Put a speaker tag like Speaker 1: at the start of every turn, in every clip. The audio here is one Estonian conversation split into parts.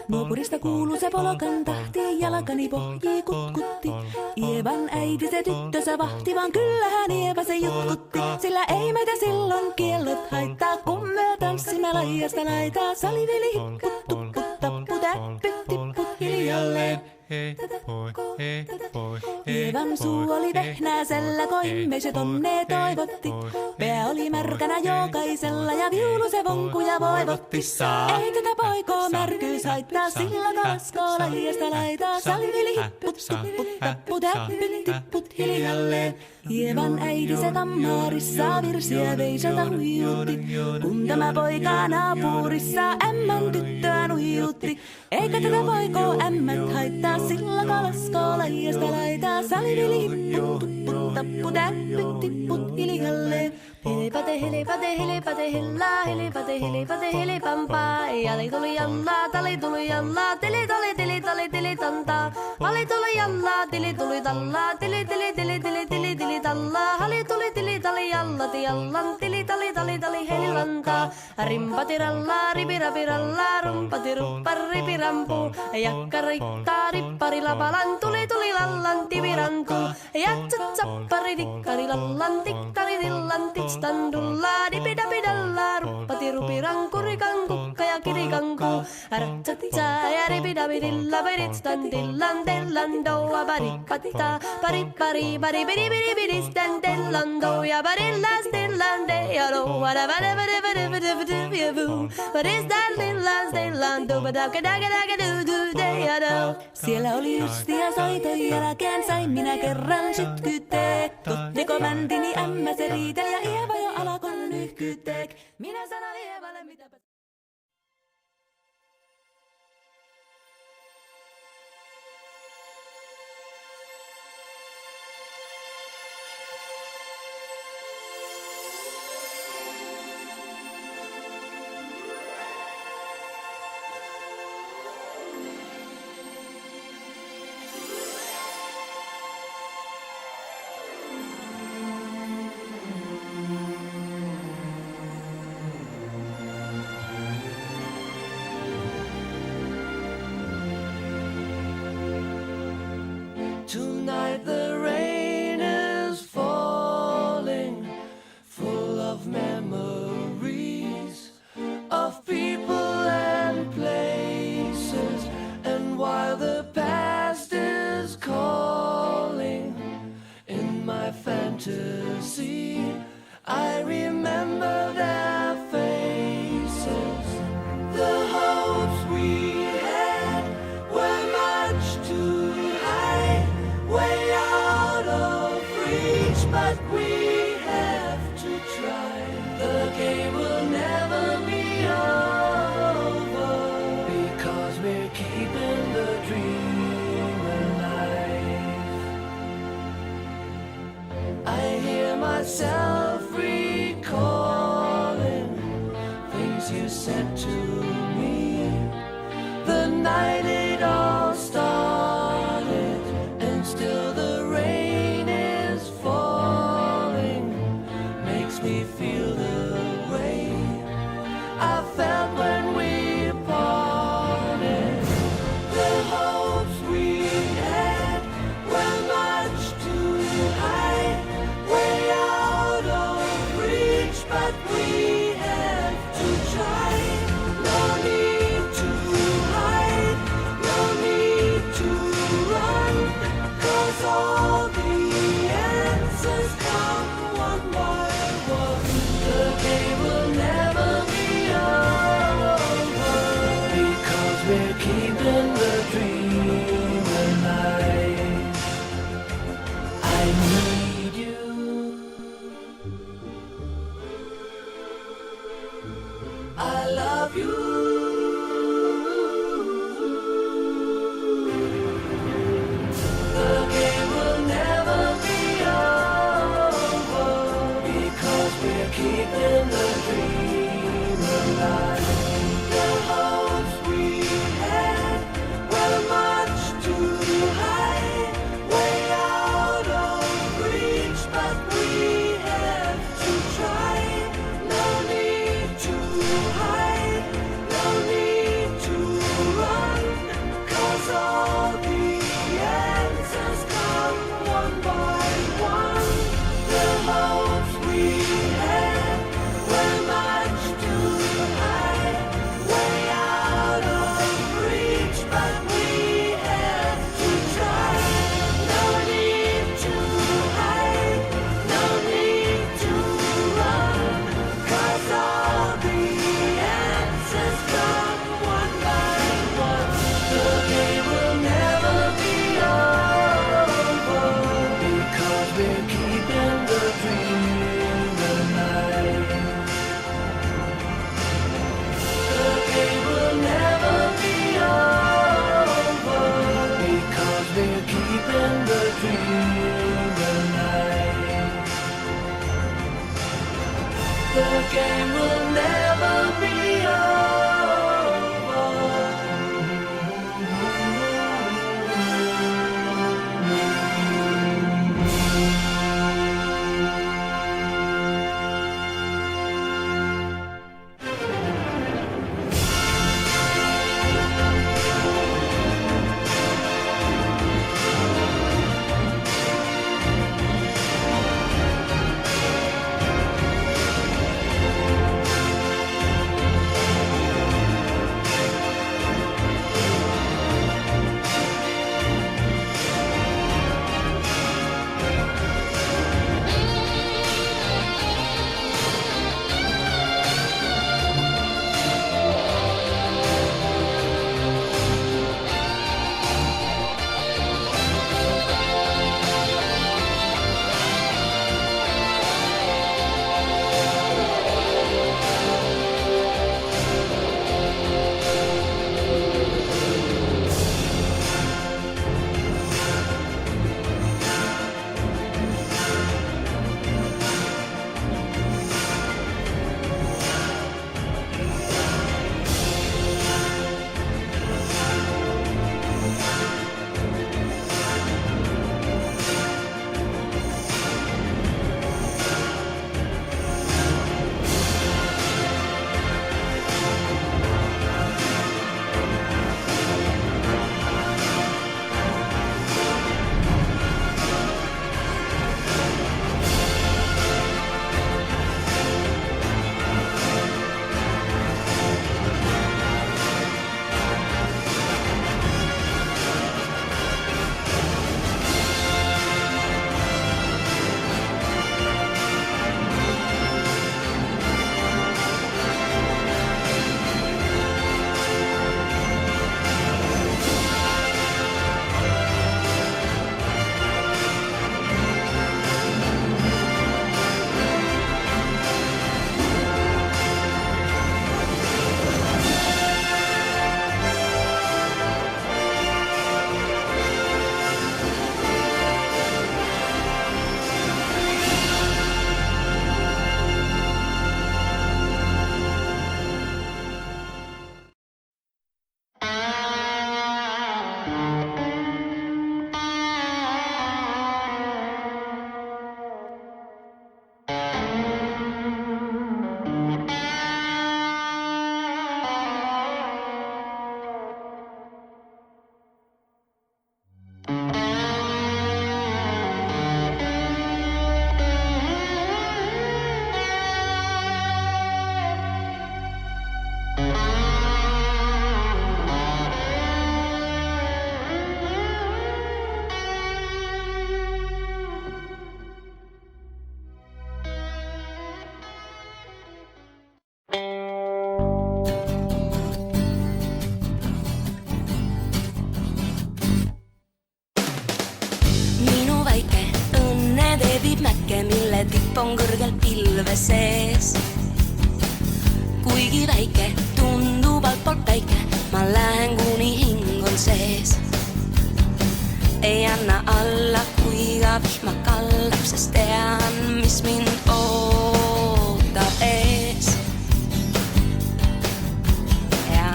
Speaker 1: Nuopurista kuuluu se polokan tahti, jalkani pohjii kutkutti. Ievan äiti se tyttönsä vahti, vaan kyllähän Ieva se jutkutti. Sillä ei meitä silloin kiellot haittaa, kun me tanssimme laijasta laitaa. Saliveli hipput, tupput, tapput, äppyt, tipput hiljalleen. Ievan suu oli vehnäisellä, koimme se tonne toivotti. Pää oli märkänä jokaisella ja viulu se vonkuja voivotti. Ei tätä poikoo märkyys haittaa, sillä kaskoo laijasta laitaa. Saliveli hipput, tupput, tapput, äppyt, tipput hiljalleen. Ievan äiti se kammarissa virsiä veisalta huijutti. Kun tämä poika naapurissa ämmän tyttöä nuijutti. Eikä tätä poikoo ämmät haittaa, sillä kalaskoo laijasta laitaa. Saliveli hipput, tupput, tapput, äppyt, tipput hiljalleen. Helepate, helepate, helepate, hellaa, helepate, helepate, helepampaa. Jali tuli jallaa, tali tuli jallaa, tili tali, tili tali, tili tantaa. Hali tuli jallaa, tili tuli tallaa, tili tili tili tili tili tili tallaa. Hali tuli tili tali jallati jallan, tili tali tali tali helilantaa. Rimpati rallaa, ripirapi rallaa, rumpati ruppar, ripirampu. Jakka riittaa, rippari lapalan, tuli tuli lallan, tivirantuu. Jatsat sappari, dikkari lallan, tiktari tillan, standullaa, dipidapidallaa, ruppati rupiranku, rikanku, ja kirikanku. Ratsatsaa ja ripidapidilla, peritstand tillan, tellan, doa, paripattaa, paripari, paripidipidipidistan, tellan, doa, parillas, tillan, dea, doa, what is that tillan, tellan, doa, dea, do. Siellä oli justia soiton jälkeen, sain minä kerran sytkyteek. Tuttiko bändini ämmä se riitel ja Ieva jo alakon nyhkyteek. Minä sanon Ievalle mitäpä...
Speaker 2: Tonight the rain is falling, full of memories of people and places. And while the past is calling in my fantasy, I remember their faces. The hopes we had were much too high, way out of reach, but we have to try. The game will never be over, because we're keeping the dream alive. I hear myself recalling things you said to me the night it all started, and still the rain is falling, makes me feel the way I felt when we parted. The hopes we had were much too high, way out game will never be over because we're keeping the dream alive. The game will never be over because we're keeping the dream alive. The game will never be over.
Speaker 1: tipp on kõrgel pilve sees. Kuigi väike, tundub altpoolt päike, ma lähen kuni hing on sees. Ei anna alla, kui ka vihma kaldab, sest tean, mis mind ootab ees. Ja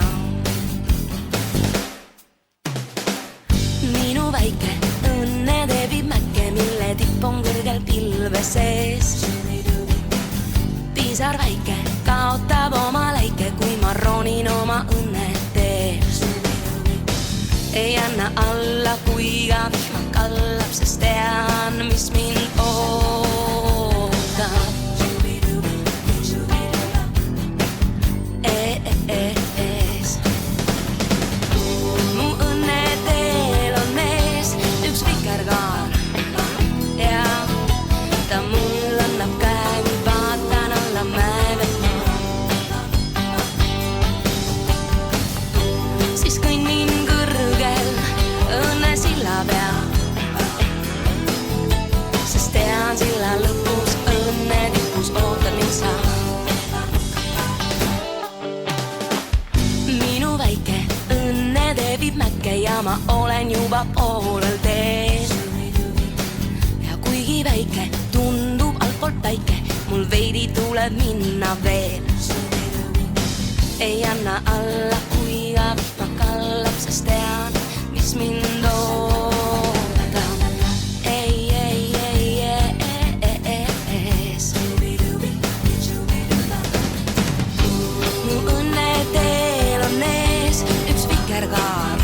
Speaker 1: minu väike õnne teebib mäkke, mille tipp on kõrgel pilve sees. Pisar väike kaotab oma läike, kui ma ronin oma õnne tees. Ei anna alla, kui ka vihma kallab, sest tean, mis mind ootab. Ees. Mu õnneteel on ees üks vikerkaar ja ta mul annab käe, kui vaatan alla mäevet ma. Siis kõnnin kõrge see viib mäkke ja ma olen juba poolel teel. Ja kuigi väike tundub altpoolt päike, mul veidi tuleb minna veel. Ei anna alla, kui ma kallab, sest tean, mis mind ootab. Ei ees. Mu õnneteel on ees üks vikerkaar.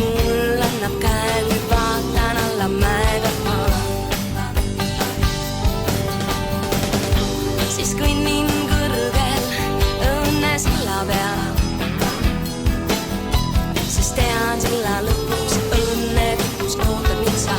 Speaker 1: Mul annab käe, kui vaatan alla mäega maa. Siis kõnnin silla peal, sest tean silla lõpus õnne tipus ootad mind sa.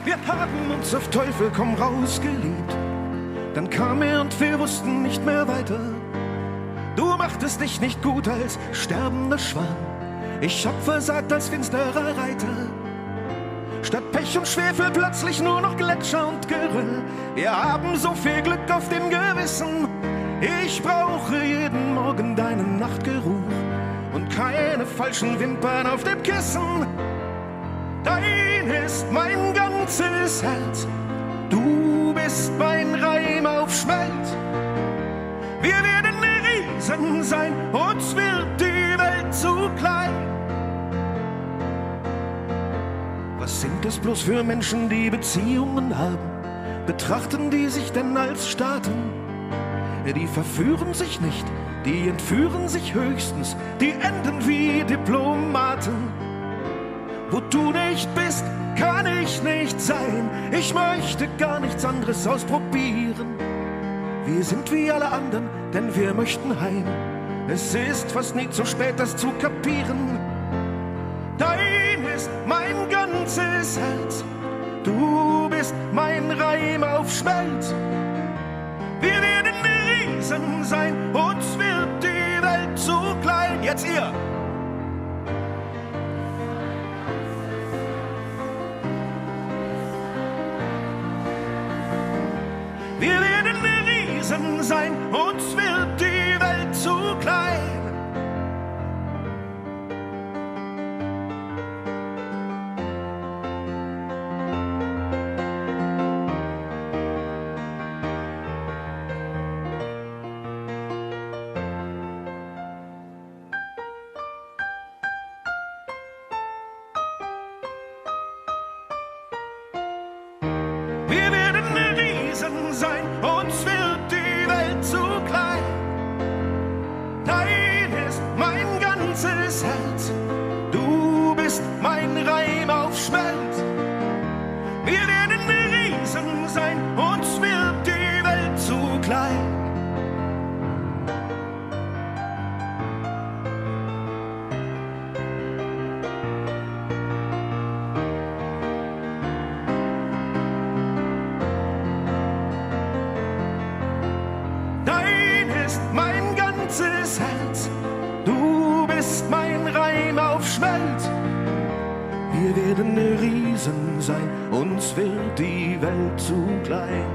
Speaker 3: Wir haben uns auf Teufel komm raus geliebt Dann kam er und wir wussten nicht mehr weiter. Du machtest dich nicht gut als sterbender Schwan. Ich hab versagt als finsterer Reiter. Statt Pech und Schwefel plötzlich nur noch Gletscher und Geröll. Wir haben so viel Glück auf dem Gewissen. Ich brauche jeden Morgen deinen Nachtgeruch und keine falschen Wimpern auf dem Kissen. Dein ist mein ganzes Herz. Du bist mein Reim auf Schmelz. Wir werden Riesen sein, uns wird die Welt zu klein. Was sind es bloß für Menschen, die Beziehungen haben? Betrachten die sich denn als Staaten? Die verführen sich nicht, die entführen sich höchstens, die enden wie Diplomaten. Wo du nicht bist, kann ich nicht sein. Ich möchte gar nichts anderes ausprobieren. Wir sind wie alle anderen, denn wir möchten heim. Es ist fast nie zu spät, das zu kapieren. Dein ist mein ganzes Herz. Du bist mein Reim auf Schmelz. Wir werden Riesen sein, uns wird die Welt zu klein. Jetzt ihr! Wir werden Riesen sein, uns wird die Welt zu klein. Wir werden Riesen sein, uns wird die Welt zu klein. Dein ist mein ganzes Herz. Du bist mein Reim auf Schmelz. Wir werden Riesen sein, uns wird die Welt zu klein. Mein ganzes Herz, du bist mein Reim auf Schmelz. Wir werden Riesen sein, uns wird die Welt zu klein.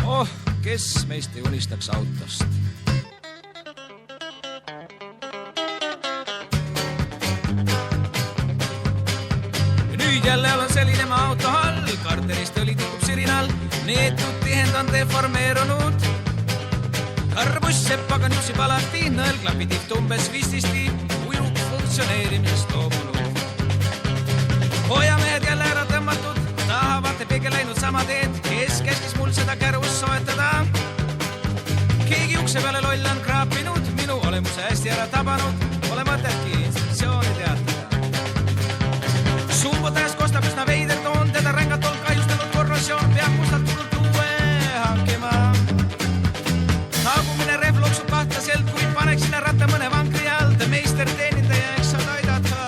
Speaker 4: Oh, kes meist ei unistaks autost? Nüüd jälle olen selline autohall, karterist õli tikub sirinal, neetud tihendand deformeerunud. Karbuss seppaga nüsib alati, nõelklapid umbes vististi, ujuk funktsioneerimisest loobunud. Hoiamehed jälle ära tõmmatud, tahavad pigem läinud sama teed, kes käskis mul seda kärust soetada. Keegi ukse peale loll on kraapinud, minu olemuse hästi ära tabanud, pole mõtetki inspektsiooni teatada. Sumbotähes kostab üsna veider toon, teda rängatol kahjustanud korrosioon peab mustalt tulnud uue hankima. Taagumine rehv loksub kahtlaselt, kui paneks sinna ratta mõne vankri alt, meister teenindaja, eks saad aidata.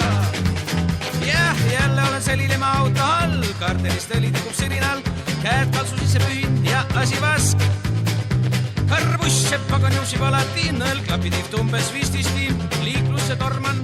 Speaker 4: Jah, jälle olen selline auto all, karterist õli tikub sirinal, käed kalsu sisse pühin ja asi vask. Karbuss seppaga nüsib alati, nõelklapid umbes vististi, liiklusse torman.